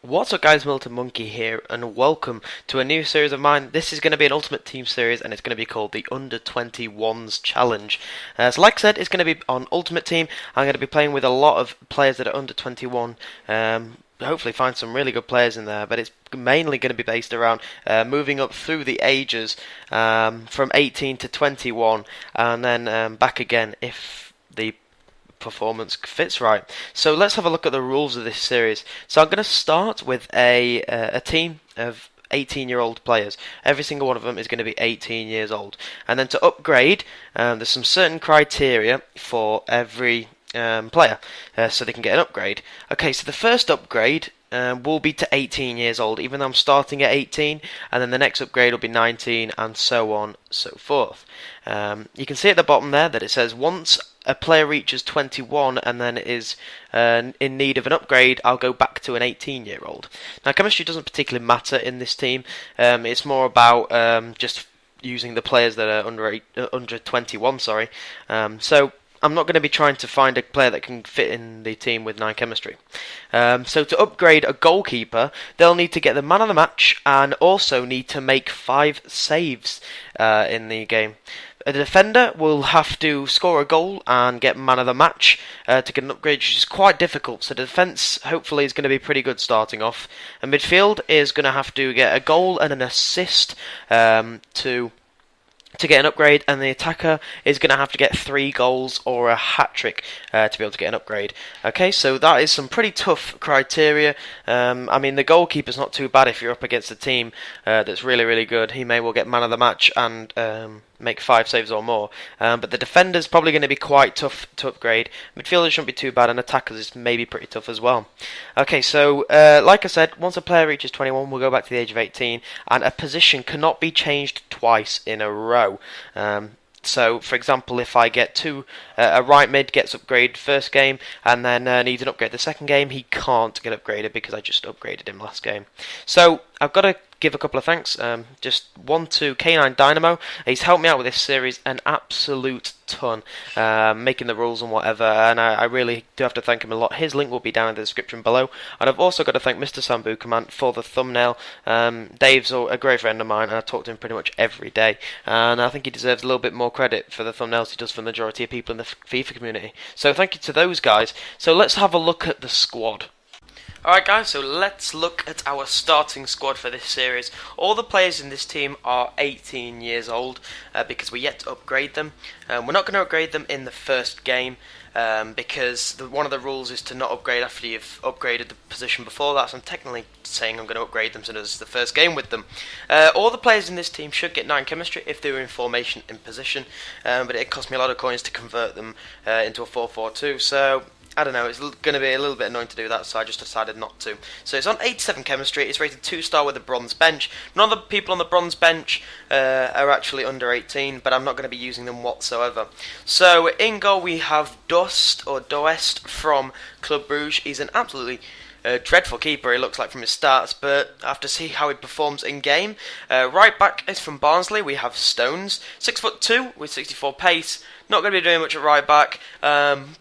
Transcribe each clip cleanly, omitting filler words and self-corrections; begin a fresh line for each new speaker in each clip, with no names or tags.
What's up guys, MilitantMonkeyy here and welcome to a new series of mine. This is going to be an Ultimate Team series and it's going to be called the Under 21's Challenge. So like I said, it's going to be on Ultimate Team. I'm going to be playing with a lot of players that are under 21. Hopefully find some really good players in there, but it's mainly going to be based around moving up through the ages from 18 to 21 and then back again if the performance fits right. So let's have a look at the rules of this series. So I'm going to start with a team of 18-year-old players. Every single one of them is going to be 18 years old. And then to upgrade, there's some certain criteria for every player, so they can get an upgrade. Okay, so the first upgrade will be to 18 years old, even though I'm starting at 18, and then the next upgrade will be 19, and so on, so forth. You can see at the bottom there that it says once a player reaches 21 and then is in need of an upgrade, I'll go back to an 18-year-old. Now, chemistry doesn't particularly matter in this team. It's more about just using the players that are under 21. Sorry. So I'm not going to be trying to find a player that can fit in the team with 9 chemistry. So to upgrade a goalkeeper, they'll need to get the man of the match and also need to make 5 saves in the game. A defender will have to score a goal and get man of the match to get an upgrade, which is quite difficult. So defence hopefully is going to be pretty good starting off. And midfield is going to have to get a goal and an assist to get an upgrade, and the attacker is going to have to get 3 goals or a hat-trick to be able to get an upgrade. Okay, so that is some pretty tough criteria. I mean, the goalkeeper's not too bad if you're up against a team that's really, really good. He may well get man of the match and make 5 saves or more. But the defender's probably going to be quite tough to upgrade. Midfielders shouldn't be too bad, and attackers is maybe pretty tough as well. Okay, so like I said, once a player reaches 21, we'll go back to the age of 18, and a position cannot be changed twice in a row. So, for example, if I get a right mid gets upgraded first game and then needs an upgrade the second game, he can't get upgraded because I just upgraded him last game. So, I've got to give a couple of thanks. Just one to K9 Dynamo. He's helped me out with this series an absolute ton, making the rules and whatever, and I really do have to thank him a lot. His link will be down in the description below, and I've also got to thank Mr. Sambu Command for the thumbnail. Dave's a great friend of mine, and I talk to him pretty much every day, and I think he deserves a little bit more credit for the thumbnails he does for the majority of people in the FIFA community. So thank you to those guys. So let's have a look at the squad. Alright guys, so let's look at our starting squad for this series. All the players in this team are 18 years old because we're yet to upgrade them. We're not going to upgrade them in the first game because one of the rules is to not upgrade after you've upgraded the position before that, so I'm technically saying I'm going to upgrade them since it's the first game with them. All the players in this team should get 9 chemistry if they were in formation in position, but it cost me a lot of coins to convert them into a 4-4-2, so I don't know, it's going to be a little bit annoying to do that, so I just decided not to. So it's on 87 chemistry, it's rated 2-star with a bronze bench. None of the people on the bronze bench are actually under 18, but I'm not going to be using them whatsoever. So in goal we have Doest from Club Brugge. He's an absolutely dreadful keeper, he looks like, from his stats, but I have to see how he performs in game. Right back is from Barnsley. We have Stones, 6'2" with 64 pace. Not going to be doing much at right back.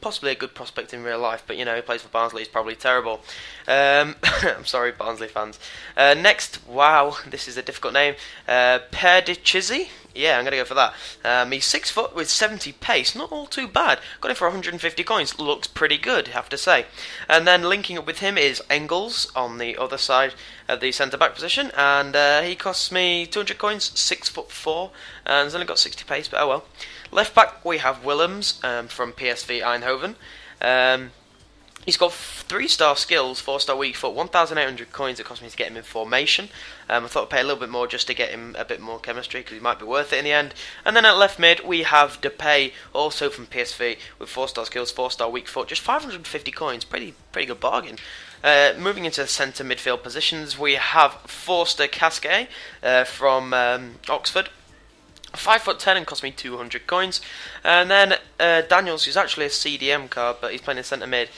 Possibly a good prospect in real life, but you know, he plays for Barnsley, he's probably terrible. I'm sorry, Barnsley fans. Next, wow, this is a difficult name. Perdicizzi? Yeah, I'm going to go for that. He's 6 foot with 70 pace, not all too bad. Got him for 150 coins, looks pretty good, I have to say. And then linking up with him is Engels on the other side of the centre-back position, and he costs me 200 coins, 6'4", and he's only got 60 pace, but oh well. Left back we have Willems from PSV Eindhoven. He's got 3-star skills, 4-star weak foot, 1,800 coins. It cost me to get him in formation. I thought I'd pay a little bit more just to get him a bit more chemistry because he might be worth it in the end. And then at left mid we have Depay, also from PSV, with 4-star skills, 4-star weak foot, just 550 coins. Pretty good bargain. Moving into the centre midfield positions, we have Forster Casquet from Oxford. 5'10" and cost me 200 coins. And then Daniels, who's actually a CDM card, but he's playing in centre mid.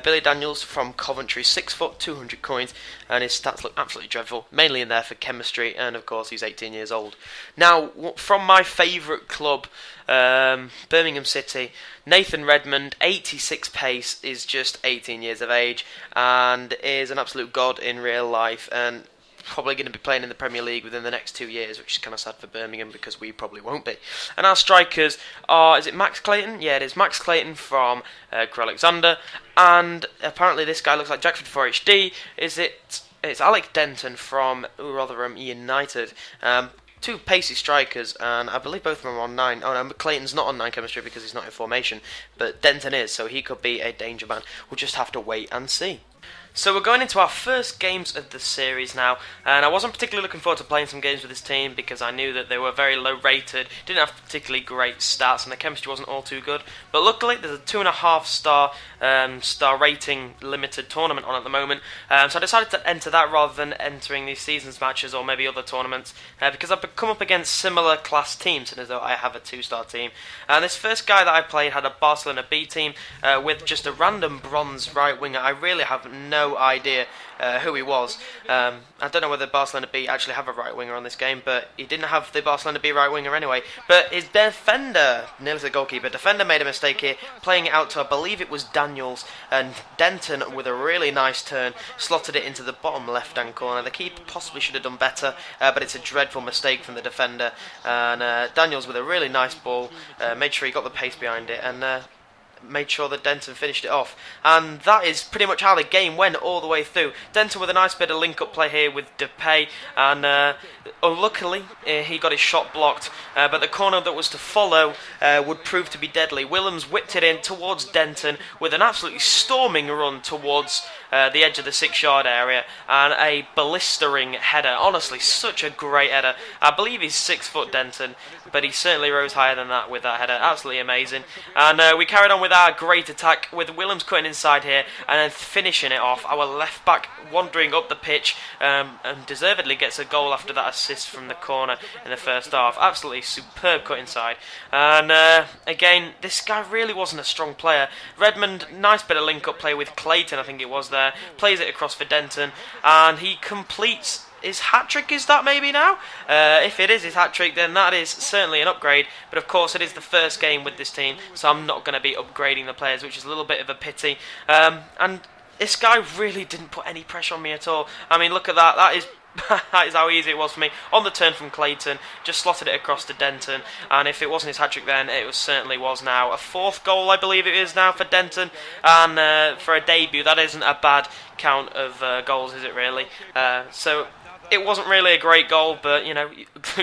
Billy Daniels from Coventry, 6 foot, 200 coins, and his stats look absolutely dreadful. Mainly in there for chemistry, and of course he's 18 years old. Now, from my favourite club, Birmingham City, Nathan Redmond, 86 pace, is just 18 years of age, and is an absolute god in real life, and probably going to be playing in the Premier League within the next 2 years, which is kind of sad for Birmingham because we probably won't be. And our strikers are, is it Max Clayton? Yeah, it is Max Clayton from Crewe Alexander, and apparently this guy looks like Jackford 4HD. It's Alex Denton from Rotherham United. Two pacey strikers, and I believe both of them are on 9. Oh no, Clayton's not on 9 chemistry because he's not in formation, but Denton is, so he could be a danger man. We'll just have to wait and see. So we're going into our first games of the series now, and I wasn't particularly looking forward to playing some games with this team because I knew that they were very low rated, didn't have particularly great stats, and the chemistry wasn't all too good. But luckily there's a 2.5 star rating limited tournament on at the moment, so I decided to enter that rather than entering these seasons matches or maybe other tournaments, because I've come up against similar class teams, and as though I have a 2-star team. And this first guy that I played had a Barcelona B team with just a random bronze right winger. I really have no idea who he was. I don't know whether Barcelona B actually have a right winger on this game, but he didn't have the Barcelona B right winger anyway. But his defender, nearly the goalkeeper, defender made a mistake here, playing it out to, I believe it was Daniels, and Denton, with a really nice turn, slotted it into the bottom left-hand corner. The keeper possibly should have done better, but it's a dreadful mistake from the defender. And Daniels, with a really nice ball, made sure he got the pace behind it, and made sure that Denton finished it off. And that is pretty much how the game went all the way through. Denton with a nice bit of link-up play here with Depay, and unluckily he got his shot blocked, but the corner that was to follow would prove to be deadly. Willems whipped it in towards Denton with an absolutely storming run towards the edge of the 6-yard area, and a blistering header. Honestly, such a great header. I believe he's 6 foot Denton, but he certainly rose higher than that with that header. Absolutely amazing. And we carried on with our great attack, with Willems cutting inside here and then finishing it off. Our left back wandering up the pitch, and deservedly gets a goal after that assist from the corner in the first half. Absolutely superb cut inside. And again, this guy really wasn't a strong player. Redmond, nice bit of link-up play with Clayton, I think it was there. Plays it across for Denton, and he completes his hat-trick. Is that maybe now? If it is his hat-trick, then that is certainly an upgrade. But of course, it is the first game with this team, so I'm not going to be upgrading the players, which is a little bit of a pity. And this guy really didn't put any pressure on me at all. I mean, look at that. That is that is how easy it was for me. On the turn from Clayton, just slotted it across to Denton, and if it wasn't his hat-trick then, it certainly was now. A 4th goal, I believe it is now, for Denton, and for a debut, that isn't a bad count of goals, is it really? So it wasn't really a great goal, but, you know,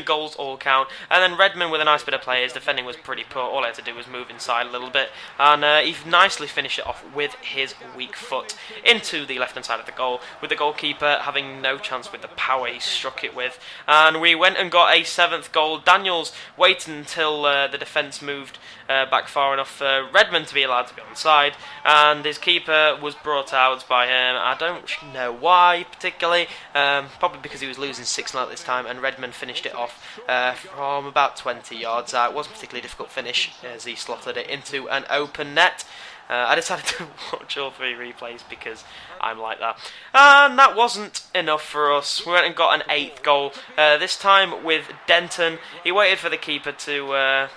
goals all count. And then Redmond with a nice bit of play. His defending was pretty poor. All I had to do was move inside a little bit. And he nicely finished it off with his weak foot into the left-hand side of the goal, with the goalkeeper having no chance with the power he struck it with. And we went and got a 7th goal. Daniels waited until the defence moved back far enough for Redmond to be allowed to be onside, and his keeper was brought out by him. I don't know why particularly, probably because he was losing 6-0 at this time, and Redmond finished it off from about 20 yards out. It wasn't a particularly difficult finish as he slotted it into an open net. I decided to watch all 3 replays because I'm like that. And that wasn't enough for us. We went and got an 8th goal, this time with Denton. He waited for the keeper to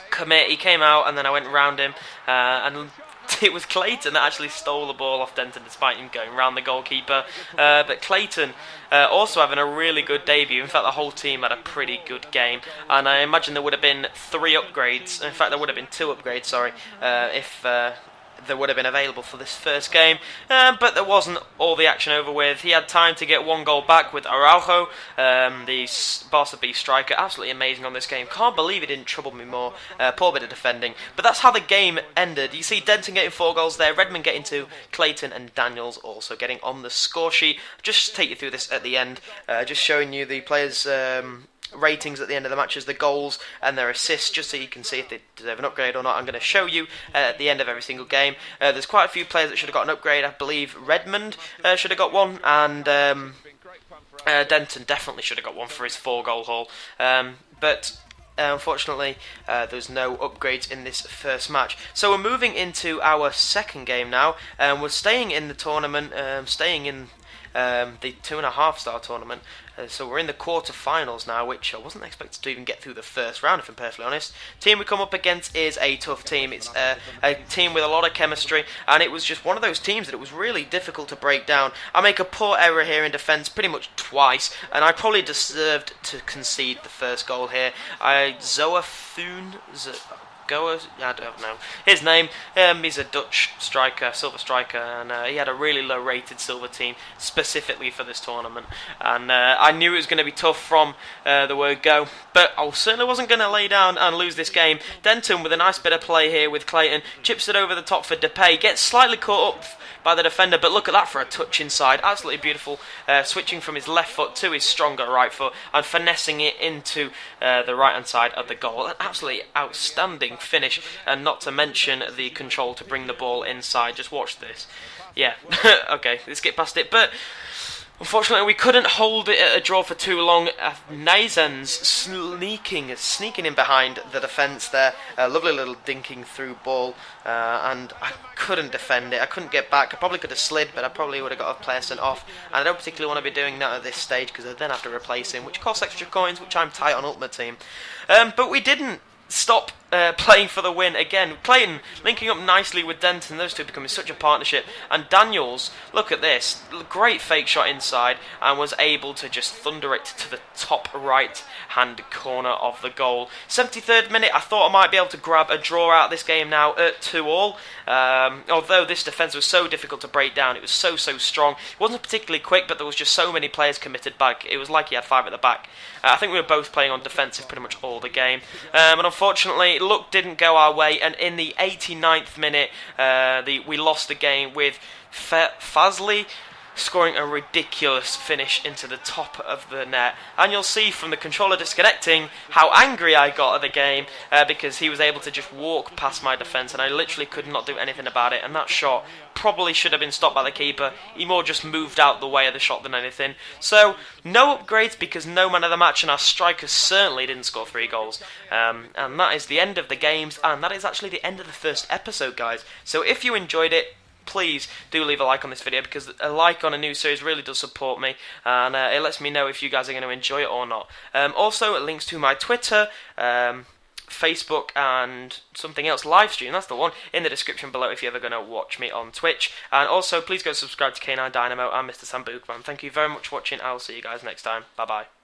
commit. He came out, and then I went round him, and it was Clayton that actually stole the ball off Denton despite him going round the goalkeeper. But Clayton also having a really good debut. In fact, the whole team had a pretty good game, and I imagine there would have been 3 upgrades. In fact, there would have been 2 upgrades, sorry, if there would have been available for this first game, but there wasn't all the action over with. He had time to get 1 goal back with Araujo, the Barca B striker. Absolutely amazing on this game. Can't believe he didn't trouble me more. Poor bit of defending. But that's how the game ended. You see Denton getting 4 goals there, Redmond getting 2, Clayton and Daniels also getting on the score sheet. Just take you through this at the end, just showing you the players' ratings at the end of the matches, the goals and their assists, just so you can see if they deserve an upgrade or not. I'm going to show you at the end of every single game. There's quite a few players that should have got an upgrade. I believe Redmond should have got one, and Denton definitely should have got one for his 4-goal haul. But unfortunately, there's no upgrades in this first match. So we're moving into our second game now. We're staying in the tournament, staying in the 2.5-star tournament. So we're in the quarter-finals now, which I wasn't expected to even get through the first round, if I'm perfectly honest. Team we come up against is a tough team. It's a team with a lot of chemistry, and it was just one of those teams that it was really difficult to break down. I make a poor error here in defence pretty much twice, and I probably deserved to concede the first goal here. I don't know his name. He's a Dutch striker, silver striker, and he had a really low-rated silver team specifically for this tournament. And I knew it was going to be tough from the word go, but I certainly wasn't going to lay down and lose this game. Denton with a nice bit of play here with Clayton, chips it over the top for Depay, gets slightly caught up by the defender, but look at that for a touch inside. Absolutely beautiful, switching from his left foot to his stronger right foot and finessing it into the right-hand side of the goal. An absolutely outstanding finish, and not to mention the control to bring the ball inside. Just watch this. Yeah, okay, let's get past it, but unfortunately, we couldn't hold it at a draw for too long. Nizens sneaking in behind the defence there. A lovely little dinking through ball, and I couldn't defend it. I couldn't get back. I probably could have slid, but I probably would have got a player sent off. And I don't particularly want to be doing that at this stage, because I then have to replace him, which costs extra coins, which I'm tight on Ultimate Team. But we didn't stop playing for the win again. Clayton linking up nicely with Denton, those two becoming such a partnership. And Daniels, look at this, great fake shot inside, and was able to just thunder it to the top right hand corner of the goal. 73rd minute, I thought I might be able to grab a draw out of this game now at 2-2. Although this defence was so difficult to break down, it was so strong. It wasn't particularly quick, but there was just so many players committed back. It was like he had 5 at the back. I think we were both playing on defensive pretty much all the game. And unfortunately, luck didn't go our way, and in the 89th minute, we lost the game with Fazli scoring a ridiculous finish into the top of the net. And you'll see from the controller disconnecting how angry I got at the game, because he was able to just walk past my defence, and I literally could not do anything about it. And that shot probably should have been stopped by the keeper. He more just moved out the way of the shot than anything. So no upgrades, because no man of the match, and our striker certainly didn't score 3 goals. And that is the end of the games, and that is actually the end of the first episode, guys. So if you enjoyed it, please do leave a like on this video, because a like on a new series really does support me, and it lets me know if you guys are going to enjoy it or not. Also, links to my Twitter, Facebook, and something else, livestream, that's the one, in the description below if you're ever going to watch me on Twitch. And also, please go subscribe to K9 Dynamo and Mr. Sam Bookman. Thank you very much for watching. I'll see you guys next time. Bye bye.